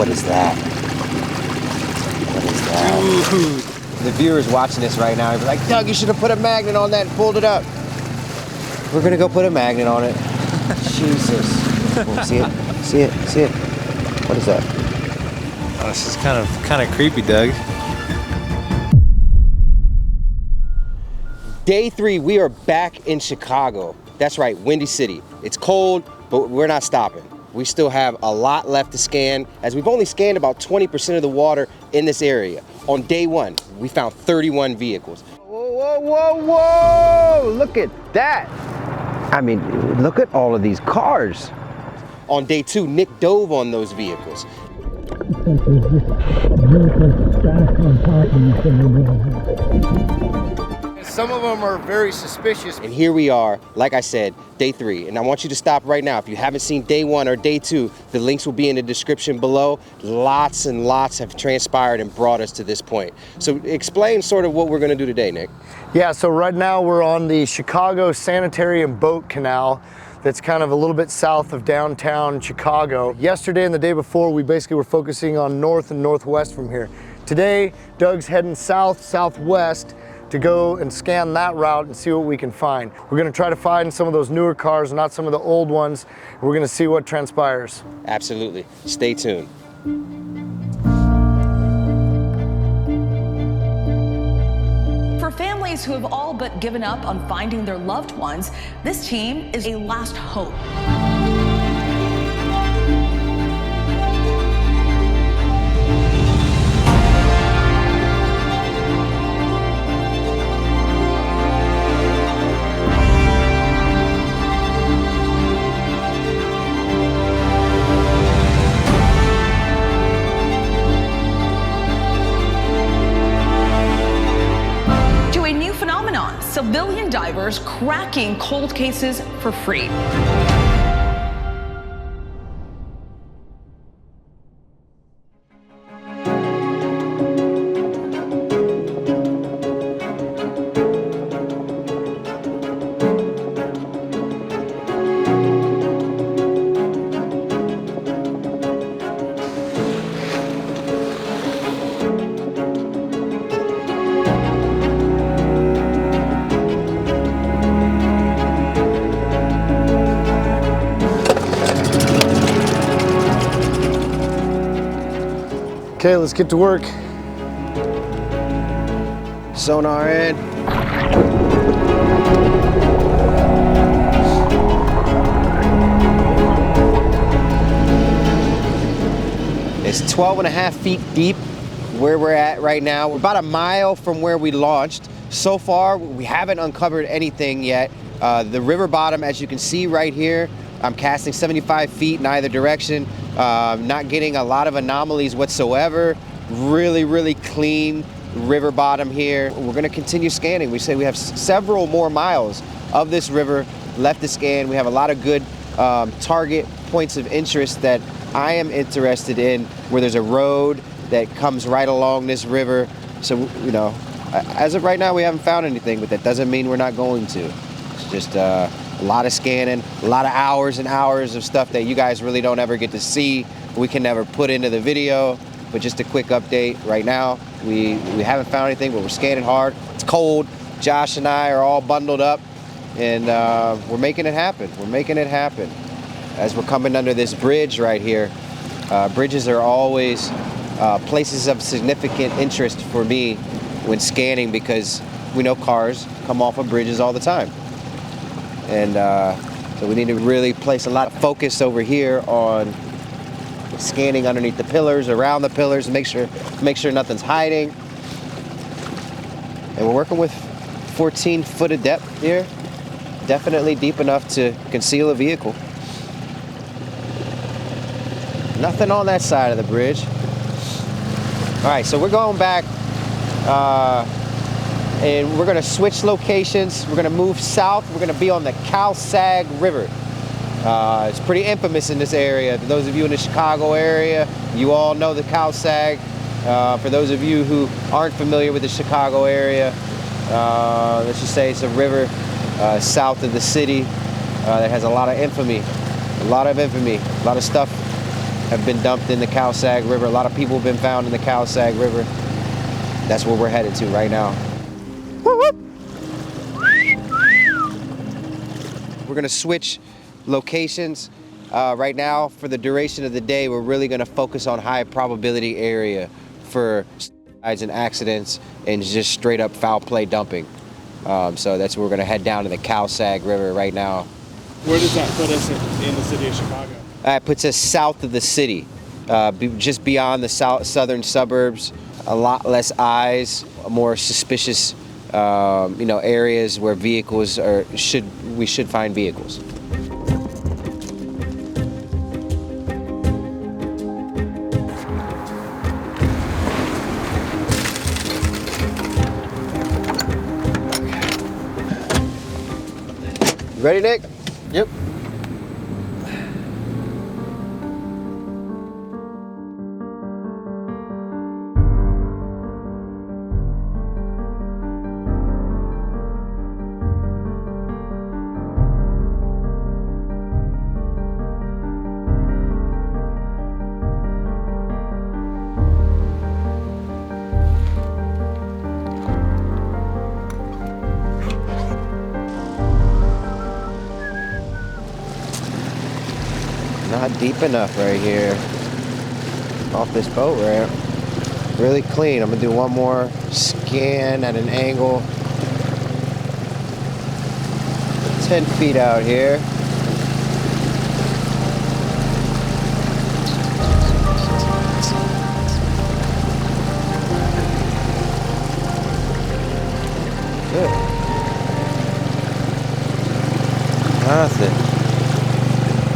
What is that? What is that? Dude. The viewers watching this right now, they're like, Doug, you should have put a magnet on that and pulled it up. We're gonna go put a magnet on it. Jesus. Oh, see it? See it? See it? What is that? Oh, this is kind of creepy, Doug. Day 3, we are back in Chicago. That's right, Windy City. It's cold, but we're not stopping. We still have a lot left to scan, as we've only scanned about 20% of the water in this area. On day 1, we found 31 vehicles. Whoa, whoa, whoa, whoa! Look at that! I mean, look at all of these cars. On day 2, Nick dove on those vehicles. Some of them are very suspicious. And here we are, like I said, day 3. And I want you to stop right now. If you haven't seen day 1 or day 2, the links will be in the description below. Lots and lots have transpired and brought us to this point. So explain sort of what we're gonna do today, Nick. Yeah, so right now we're on the Chicago Sanitary and Boat Canal. That's kind of a little bit south of downtown Chicago. Yesterday and the day before, we basically were focusing on north and northwest from here. Today, Doug's heading south, southwest, to go and scan that route and see what we can find. We're gonna try to find some of those newer cars, not some of the old ones. We're gonna see what transpires. Absolutely. Stay tuned. For families who have all but given up on finding their loved ones, this team is a last hope. Civilian divers cracking cold cases for free. Okay, let's get to work. Sonar in. It's 12.5 feet deep where we're at right now. We're about a mile from where we launched. So far, we haven't uncovered anything yet. The river bottom, as you can see right here, I'm casting 75 feet in either direction. Not getting a lot of anomalies whatsoever. Really, really clean river bottom here. We're gonna continue scanning. We say we have several more miles of this river left to scan. We have a lot of good target points of interest that I am interested in, where there's a road that comes right along this river. So, you know, as of right now, we haven't found anything, but that doesn't mean we're not going to. It's just a lot of scanning, a lot of hours and hours of stuff that you guys really don't ever get to see. We can never put into the video, but just a quick update right now. We haven't found anything, but we're scanning hard. It's cold. Josh and I are all bundled up, and we're making it happen. We're making it happen. As we're coming under this bridge right here, bridges are always places of significant interest for me when scanning, because we know cars come off of bridges all the time. And so we need to really place a lot of focus over here on scanning underneath the pillars, around the pillars, make sure nothing's hiding. And we're working with 14 foot of depth here. Definitely deep enough to conceal a vehicle. Nothing on that side of the bridge. All right, so we're going back and we're gonna switch locations. We're gonna move south. We're gonna be on the Cal-Sag River. It's pretty infamous in this area. For those of you in the Chicago area, you all know the Cal-Sag. For those of you who aren't familiar with the Chicago area, let's just say it's a river south of the city that has a lot of infamy, a lot of stuff have been dumped in the Cal-Sag River. A lot of people have been found in the Cal-Sag River. That's where we're headed to right now. We're gonna switch locations. Right now, for the duration of the day, we're really gonna focus on high probability area for and accidents and just straight up foul play dumping. So that's where we're gonna head down to the Cal-Sag River right now. Where does that put us in the city of Chicago? It puts us south of the city, just beyond the southern suburbs. A lot less eyes, more suspicious, areas where vehicles we should find vehicles. Ready, Nick? Yep. Not deep enough right here off this boat ramp. Really clean. I'm gonna do one more scan at an angle. 10 feet out here. Good. Nothing.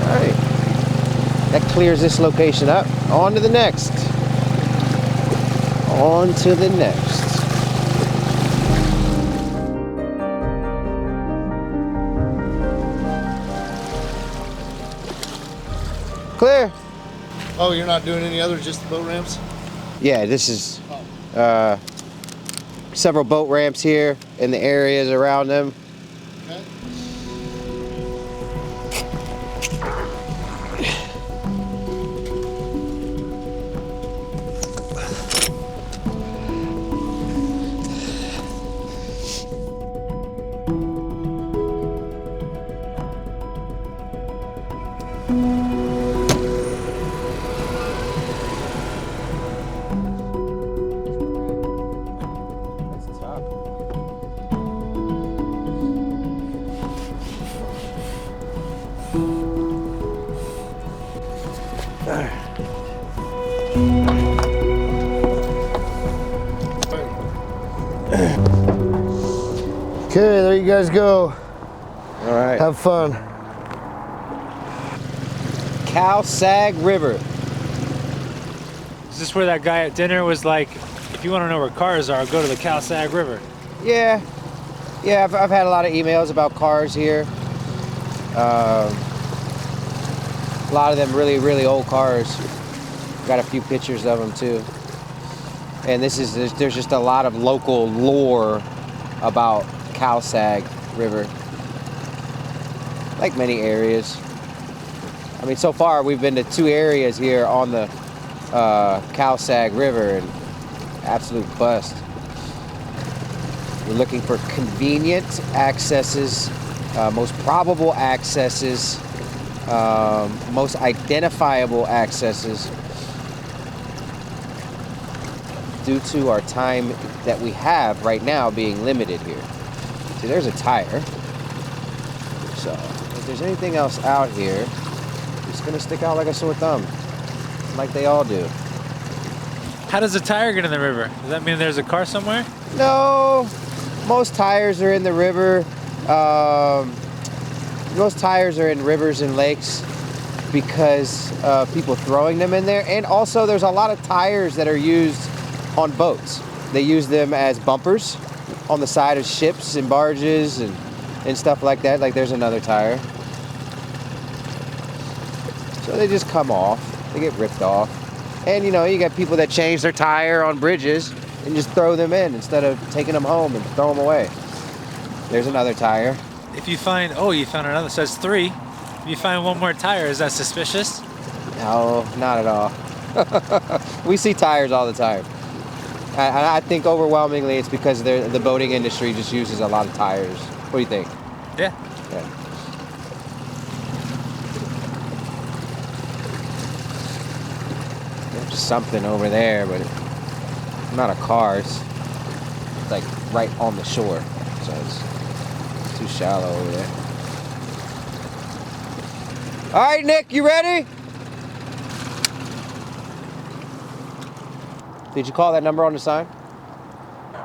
All right. That clears this location up. On to the next. On to the next. Clear. Oh, you're not doing any other, just the boat ramps? Yeah, this is several boat ramps here in the areas around them. Okay. Okay, there you guys go. All right. Have fun. Cal-Sag River. Is this where that guy at dinner was like, if you want to know where cars are, go to the Cal-Sag River? Yeah, I've had a lot of emails about cars here. A lot of them really, really old cars. Got a few pictures of them too. And there's just a lot of local lore about Cal-Sag River, like many areas. I mean, so far we've been to 2 areas here on the Cal-Sag River, and absolute bust. We're looking for convenient accesses, most probable accesses, most identifiable accesses, due to our time that we have right now being limited here. See, there's a tire. So if there's anything else out here, it's gonna stick out like a sore thumb, like they all do. How does a tire get in the river? Does that mean there's a car somewhere? No, most tires are in the river. Most tires are in rivers and lakes because of people throwing them in there. And also there's a lot of tires that are used on boats. They use them as bumpers on the side of ships and barges and stuff like that. Like there's another tire. So they just come off, they get ripped off. And you got people that change their tire on bridges and just throw them in instead of taking them home and throw them away. There's another tire. If you find, you found another, so that's 3. If you find one more tire, is that suspicious? No, not at all. We see tires all the time. And I think overwhelmingly it's because the boating industry just uses a lot of tires. What do you think? Yeah. Yeah. There's something over there, but it's not a car. It's like right on the shore. So it's too shallow over there. All right, Nick, you ready? Did you call that number on the sign?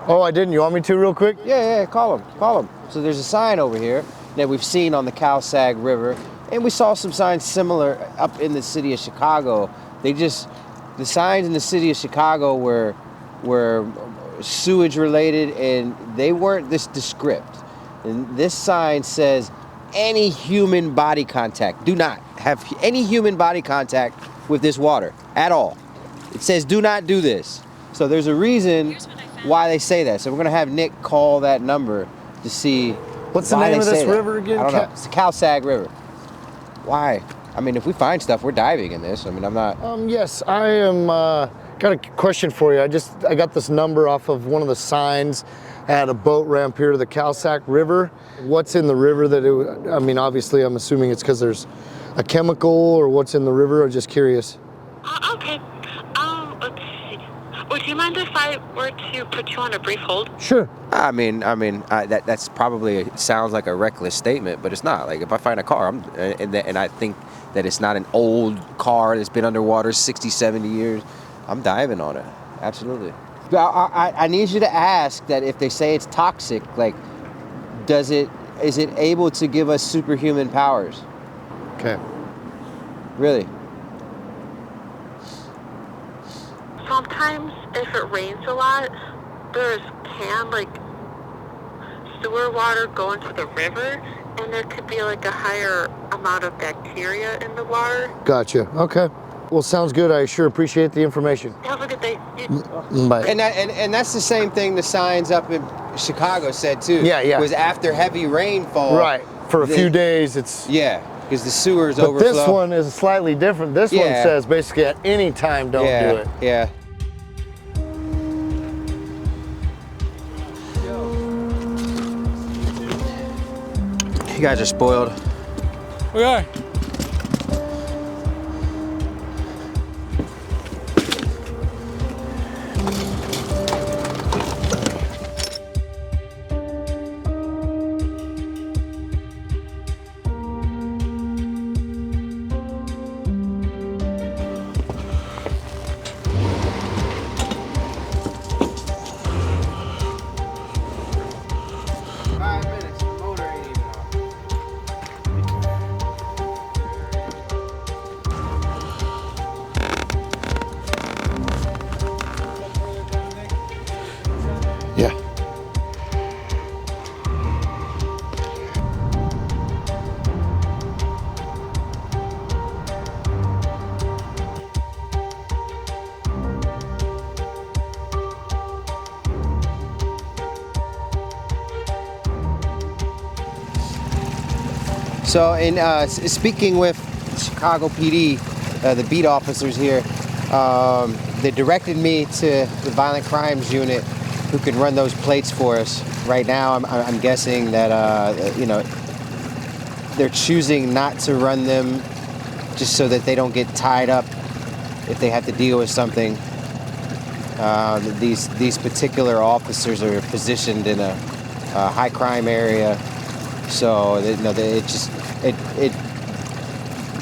Oh, I didn't. You want me to real quick? Yeah, call him. So there's a sign over here that we've seen on the Cal-Sag River, and we saw some signs similar up in the city of Chicago. The signs in the city of Chicago were sewage related, and they weren't this descriptive. And this sign says, any human body contact. Do not have any human body contact with this water at all. It says, do not do this. So there's a reason why they say that. So we're gonna have Nick call that number to see What's the why name they of this say that. river again? I don't know. It's the Cal-Sag River. Why? I mean, if we find stuff, we're diving in this. I mean, I'm not. Yes, I am. Got a question for you. I got this number off of one of the signs at a boat ramp here to the Cal-Sag River. What's in the river that I mean, obviously, I'm assuming it's because there's a chemical, or what's in the river. I'm just curious. Okay. Let's see. Would you mind if I were to put you on a brief hold? Sure. I mean, that's probably sounds like a reckless statement, but it's not. Like if I find a car, and I think that it's not an old car that's been underwater 60, 70 years, I'm diving on it. Absolutely. But I need you to ask that if they say it's toxic, like, is it able to give us superhuman powers? Okay. Really? Sometimes, if it rains a lot, there's sewer water go into the river, and there could be like a higher amount of bacteria in the water. Gotcha. Okay. Well, sounds good. I sure appreciate the information. Have a good day. Bye. And that's the same thing the signs up in Chicago said too. Yeah. Was after heavy rainfall. Right. For a few days, it's. Yeah, because the sewers But overflow. this one is slightly different. This one says basically at any time don't do it. Yeah. You guys are spoiled. We are. Yeah. So in speaking with Chicago PD, the beat officers here, they directed me to the violent crimes unit who can run those plates for us. Right now, I'm guessing that they're choosing not to run them just so that they don't get tied up if they have to deal with something. These particular officers are positioned in a high crime area, so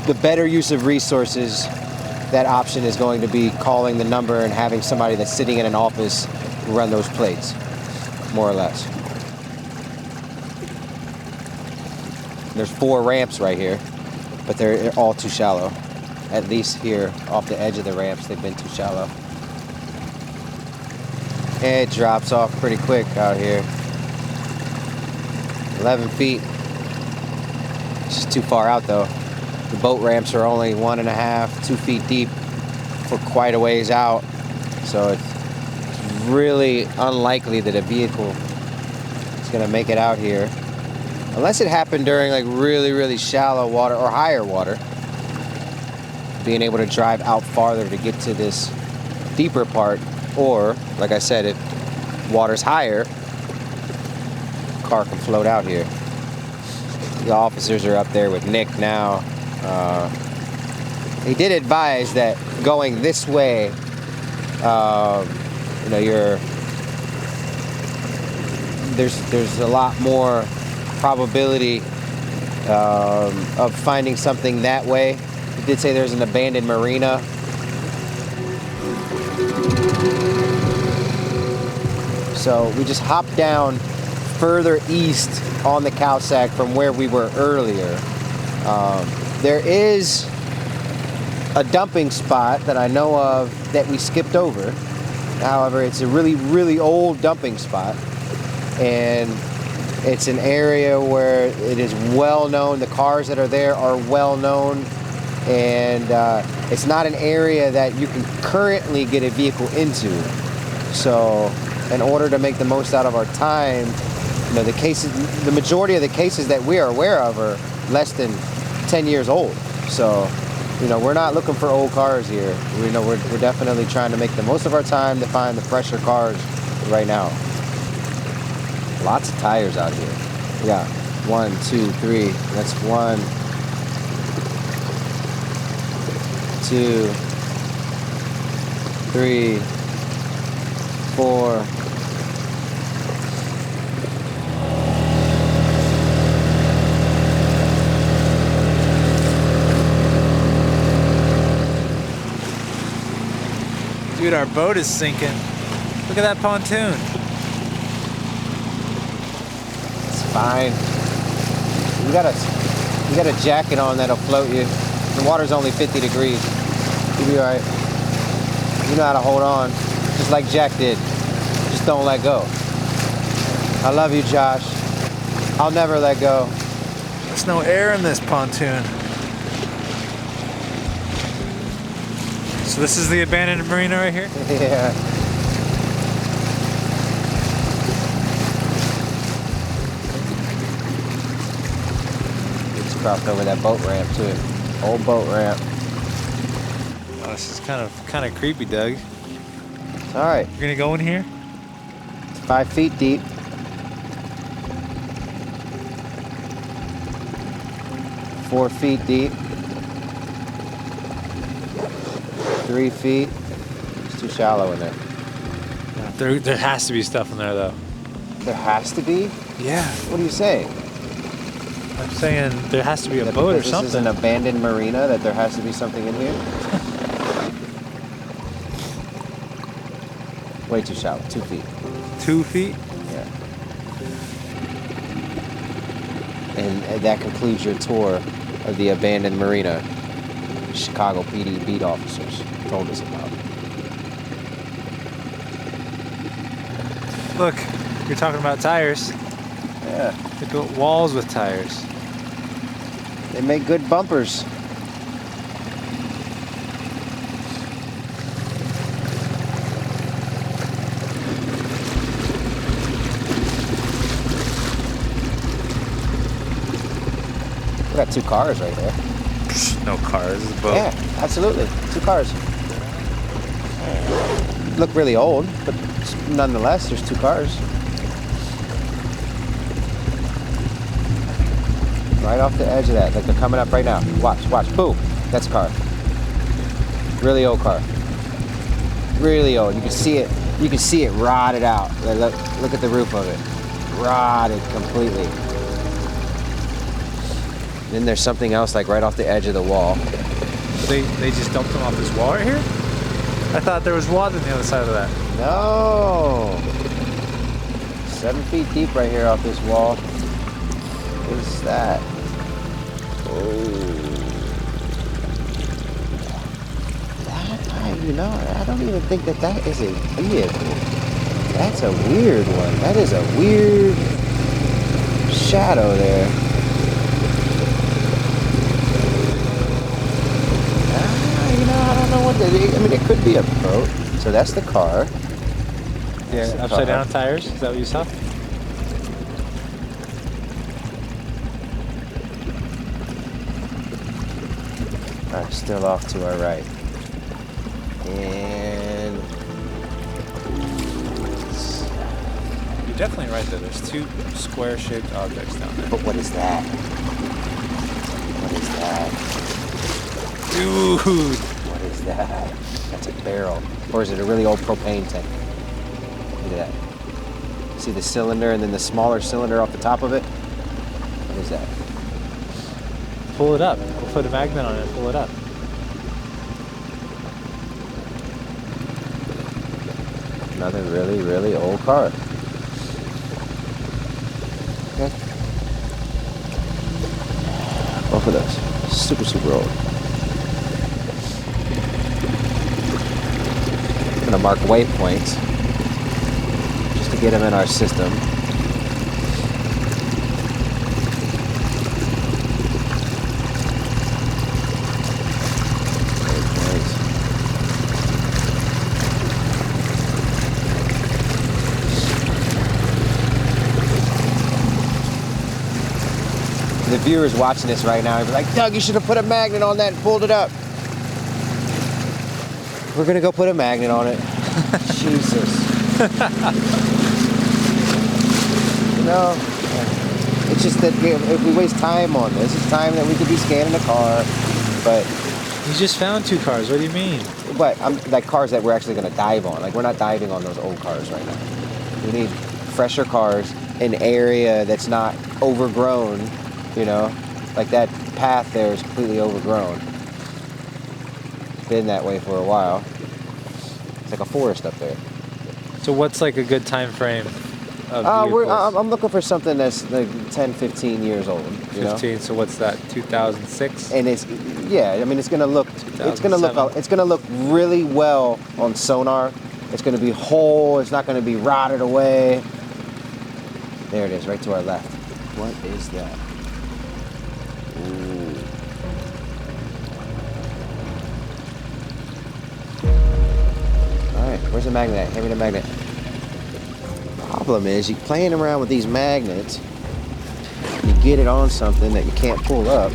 the better use of resources, that option is going to be calling the number and having somebody that's sitting in an office run those plates, more or less. There's 4 ramps right here, but they're all too shallow. At least here, off the edge of the ramps, they've been too shallow. It drops off pretty quick out here. 11 feet. It's just too far out though. The boat ramps are only 1.5, 2 feet deep for quite a ways out. So it's really unlikely that a vehicle is gonna make it out here. Unless it happened during like really, really shallow water or higher water. being able to drive out farther to get to this deeper part, or like I said, if water's higher, car can float out here. The officers are up there with Nick now. He did advise that going this way, you know, there's a lot more probability of finding something that way. He did say there's an abandoned marina. So we just hopped down further east on the Cal-Sag from where we were earlier. There is a dumping spot that I know of that we skipped over. However, it's a really, really old dumping spot. And it's an area where it is well known. The cars that are there are well known. And it's not an area that you can currently get a vehicle into. So in order to make the most out of our time, you know, the majority of the cases that we are aware of are less than 10 years old. So, you know, we're not looking for old cars here. You know, we're definitely trying to make the most of our time to find the fresher cars right now. Lots of tires out here. We got 1, 2, 3. That's 1, 2, 3, 4. Dude, our boat is sinking. Look at that pontoon. It's fine. You got a jacket on that'll float you. The water's only 50 degrees. You'll be all right. You know how to hold on, just like Jack did. Just don't let go. I love you, Josh. I'll never let go. There's no air in this pontoon. So this is the abandoned marina right here? Yeah. Just crossed over that boat ramp too. Old boat ramp. Oh, this is kind of creepy, Doug. It's all right. You're gonna go in here? It's 5 feet deep. Four feet deep. 3 feet. It's too shallow in there. There has to be stuff in there, though. There has to be? Yeah. What are you saying? I'm saying there has to be a That boat or because something. This is an abandoned marina, that there has to be something in here? Way too shallow. 2 feet. 2 feet? Yeah. And that concludes your tour of the abandoned marina Chicago PD beat officers told us about. Look, you're talking about tires. Yeah. They built walls with tires. They make good bumpers. We got 2 cars right there. No cars, it's a boat. Yeah, absolutely. 2 cars. Look really old, but nonetheless, there's 2 cars. Right off the edge of that, like they're coming up right now. Watch, watch, boom. That's a car. Really old car. Really old. You can see it rotted out. Look at the roof of it. Rotted completely. Then there's something else like right off the edge of the wall. They just dumped them off this wall right here? I thought there was water on the other side of that. No. 7 feet deep right here off this wall. What is that? Oh. I don't even think that is a vehicle. That's a weird one. That is a weird shadow there. I don't know what that is. I mean, it could be a boat. So that's the car. Yeah, That's the upside car. down tires. Is that what you saw? All right, still off to our right. And You're definitely right though. There's two square-shaped objects down there. but what is that? What is that? Dude! What is that? That's a barrel. Or is it a really old propane tank? Look at that. See the cylinder and then the smaller cylinder off the top of it? What is that? Pull it up. We'll put a magnet on it and pull it up. Another really, really old car. Okay. Both of those. Super, super old. I'm gonna mark waypoints just to get them in our system. Waypoints. The viewers watching this right now, be like, Doug, you should have put a magnet on that and pulled it up. We're gonna go put a magnet on it. Jesus. You know, it's just that if we waste time on this, it's time that we could be scanning a car. But You just found two cars. What do you mean? I'm like cars that we're actually gonna dive on. Like we're not diving on those old cars right now. We need fresher cars, an area that's not overgrown. You know, like that path there is completely overgrown. Been that way for a while. It's like a forest up there. So what's like a good time frame of vehicles? I'm looking for something that's like 10, 15 years old. You 15. know? So what's that? 2006. And it's gonna look really well on sonar. It's gonna be whole. It's not gonna be rotted away. There it is, right to our left. What is that? Ooh. All right, where's the magnet at? Hand me the magnet. Problem is, you're playing around with these magnets. You get it on something that you can't pull up.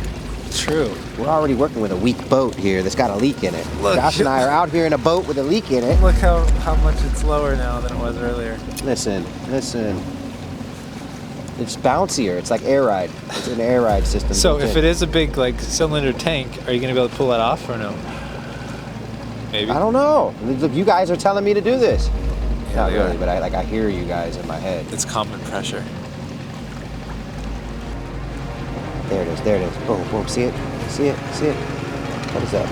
True. We're already working with a weak boat here that's got a leak in it. Look. Josh and I are out here in a boat with a leak in it. Look how much it's lower now than it was earlier. Listen. It's bouncier. It's like air ride. It's an air ride system. So built if in. it is a big like cylinder tank, are you gonna be able to pull that off or no? Maybe. I don't know. Look, you guys are telling me to do this. Yeah, Not they really, are. but I hear you guys in my head. It's common pressure. There it is. Boom, boom. See it? What is that?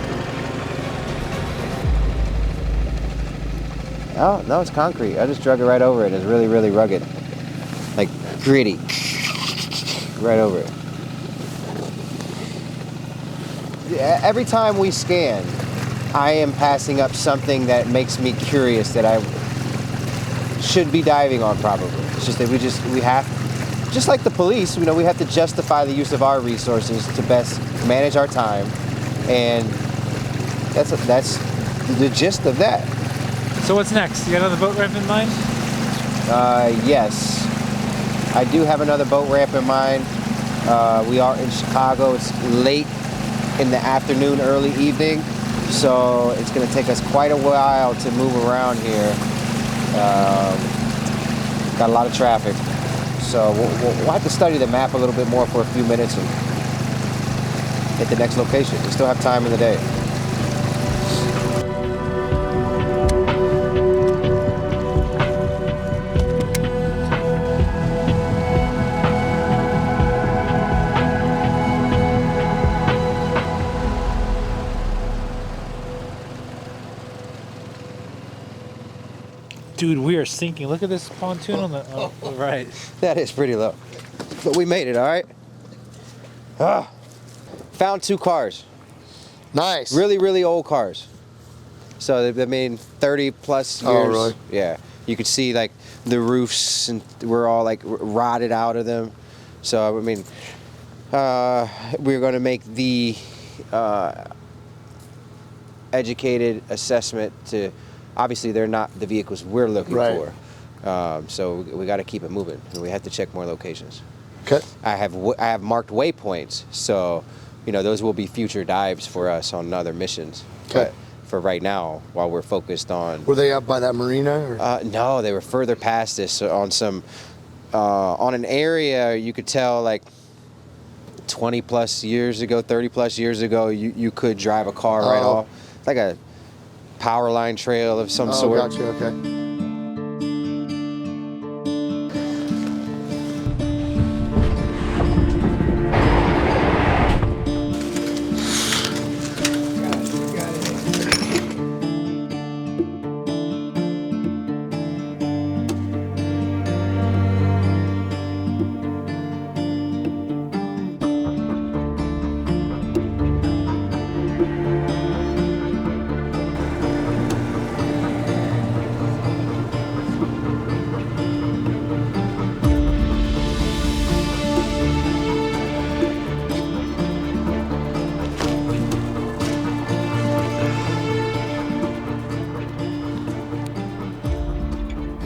Oh, no, it's concrete. I just drug it right over it. It's really, really rugged. Like gritty. Right over it. Every time we scan, I am passing up something that makes me curious that I should be diving on probably. It's just that we have, just like the police, you know, we have to justify the use of our resources to best manage our time. And that's the gist of that. So what's next? You got another boat ramp in mind? Yes, I do have another boat ramp in mind. We are in Chicago. It's late in the afternoon, early evening. So it's going to take us quite a while to move around here. Got a lot of traffic. So we'll have to study the map a little bit more for a few minutes and hit the next location. We still have time in the day. Dude, we are sinking. Look at this pontoon on the right. That is pretty low. But we made it, all right? Found two cars. Nice. Really, really old cars. So they've been 30 plus years. Oh, really? Yeah. You could see like the roofs and we're all like rotted out of them. So, I mean, we're going to make the educated assessment to, obviously they're not the vehicles we're looking for. So we got to keep it moving. We have to check more locations. Okay. I have marked waypoints, so those will be future dives for us on other missions. Okay. But for right now, while we're focused on... Were they up by that marina? Or? No, they were further past this on on an area you could tell like 20 plus years ago, 30 plus years ago, you could drive a car right off. Like a power line trail of some sort. Oh, gotcha, okay.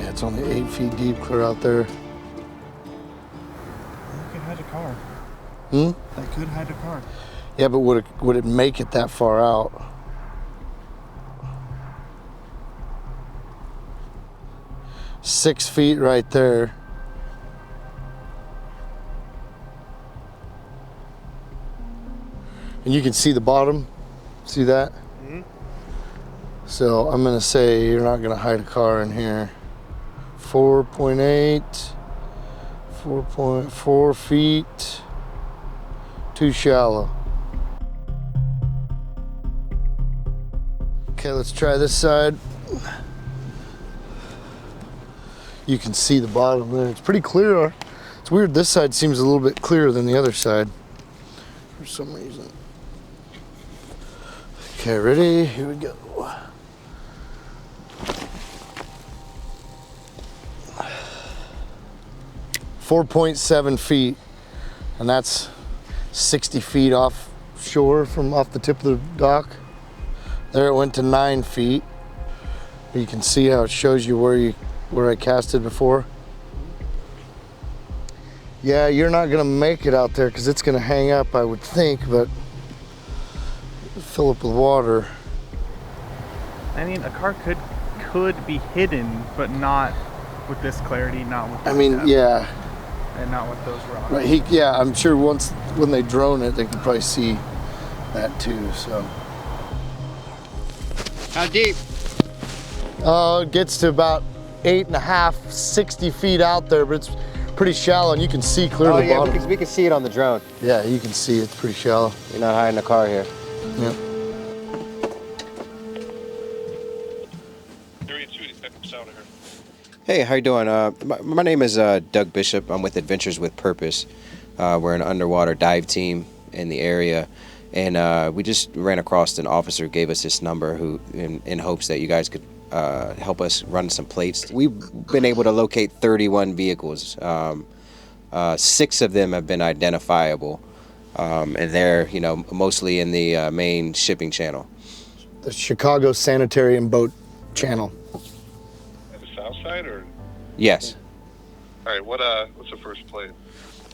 It's only 8 feet deep, clear out there. You could hide a car. Hmm? That could hide a car. Yeah, but would it make it that far out? Six feet right there. And you can see the bottom. See that? Mm-hmm. So I'm gonna say you're not gonna hide a car in here. 4.8, 4.4 feet, too shallow. Okay, let's try this side. You can see the bottom there. It's pretty clear. It's weird, this side seems a little bit clearer than the other side for some reason. Okay, ready? Here we go. 4.7 feet, and that's 60 feet offshore from off the tip of the dock. There it went to 9 feet. You can see how it shows you where I casted before. Yeah, you're not gonna make it out there because it's gonna hang up, I would think, but fill up with water. I mean, a car could be hidden, but not with this clarity, not with this I mean, depth, yeah. and not with those rocks. Right, yeah, I'm sure when they drone it, they can probably see that too, so. How deep? It gets to about 8.5, 60 feet out there, but it's pretty shallow and you can see clearly the bottom. We can see it on the drone. Yeah, you can see it's pretty shallow. You're not hiding a car here. Yeah. Hey, how you doing? My name is Doug Bishop. I'm with Adventures with Purpose. We're an underwater dive team in the area, and we just ran across an officer who gave us this number in hopes that you guys could help us run some plates. We've been able to locate 31 vehicles. 6 of them have been identifiable, and they're mostly in the main shipping channel. The Chicago Sanitary and Boat Channel. Side or? Yes. All right. What's the first plate?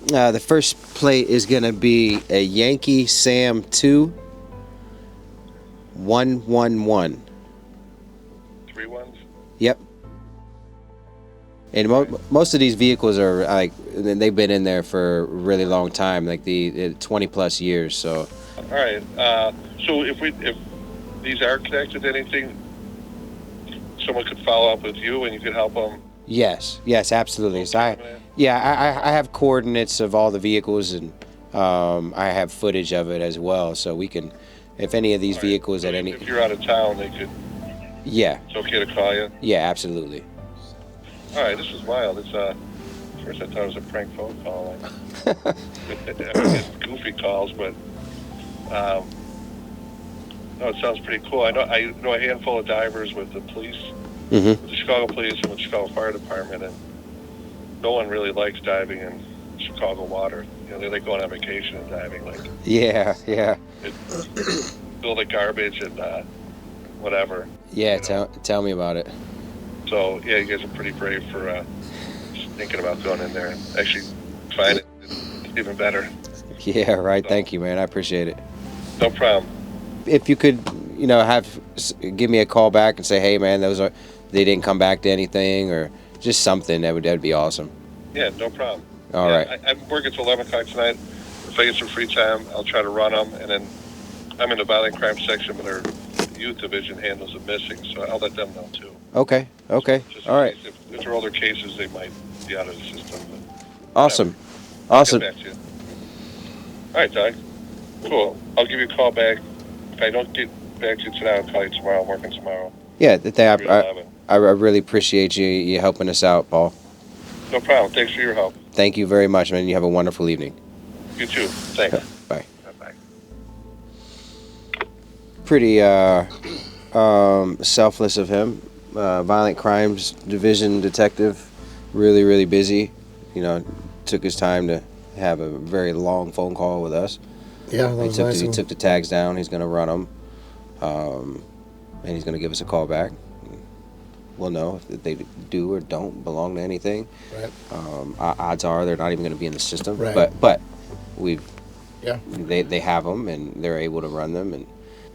The first plate is gonna be a Yankee Sam 2 111. 3 ones? Yep. And most of these vehicles are like they've been in there for a really long time, like the 20 plus years. So. All right. So if these are connected to anything, someone could follow up with you and you could help them? Yes, absolutely. So I have coordinates of all the vehicles, and I have footage of it as well, so we can, if any of these vehicles at any... If you're out of town, they could... Yeah. It's okay to call you? Yeah, absolutely. All right, this is wild. It's first I thought it was a prank phone call. It's goofy calls, but no, it sounds pretty cool. I know a handful of divers with the police, with the Chicago Police and with the Chicago Fire Department, and no one really likes diving in Chicago water. They like going on vacation and diving. Like yeah. It's full of garbage and whatever. Yeah, tell me about it. So yeah, you guys are pretty brave for thinking about going in there and actually find it. It's even better. Yeah, right. Thank you, man. I appreciate it. No problem. If you could, give me a call back and say, hey, man, they didn't come back to anything, or just something, that'd be awesome. Yeah, no problem. All right. I'm working till 11 o'clock tonight. If I get some free time, I'll try to run them, and then I'm in the violent crime section, but our youth division handles the missing, so I'll let them know too. Okay. Just All right. If they're older cases, they might be out of the system. But Awesome. I'll get back to you. All right, Doug. Cool. I'll give you a call back. If I don't get back to you today, I'll call you tomorrow. I'm working tomorrow. Yeah, I really appreciate you helping us out, Paul. No problem. Thanks for your help. Thank you very much, man. You have a wonderful evening. You too. Thanks. Bye. Bye-bye. Pretty selfless of him. Violent crimes division detective, really, really busy. Took his time to have a very long phone call with us. Yeah, that was nice. He took the tags down. He's going to run them, and he's going to give us a call back. We'll know if they do or don't belong to anything. Right. Odds are they're not even going to be in the system. Right. But they have them, and they're able to run them, and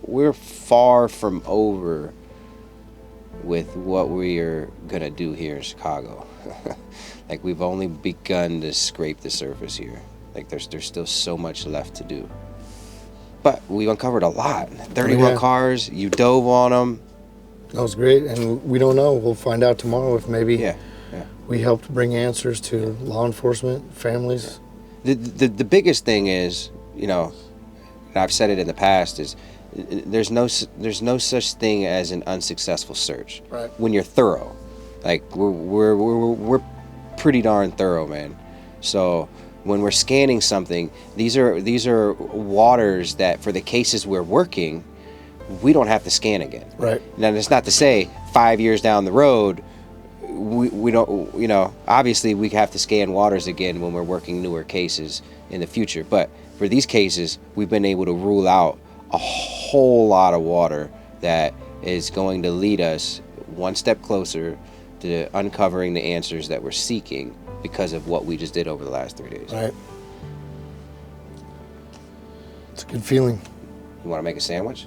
we're far from over with what we are going to do here in Chicago. Like, we've only begun to scrape the surface here. Like, there's still so much left to do. But we've uncovered a lot. 31 cars, you dove on them. That was great, and we don't know. We'll find out tomorrow if maybe we helped bring answers to law enforcement, families. The biggest thing is, and I've said it in the past, is there's no such thing as an unsuccessful search. Right. When you're thorough. Like, we're pretty darn thorough, man. So when we're scanning something, these are waters that, for the cases we're working, we don't have to scan again. Right. Now, that's not to say 5 years down the road, we don't, obviously we have to scan waters again when we're working newer cases in the future. But for these cases, we've been able to rule out a whole lot of water that is going to lead us one step closer to uncovering the answers that we're seeking because of what we just did over the last 3 days. Right. It's a good feeling. You want to make a sandwich?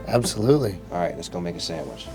Absolutely. All right, let's go make a sandwich.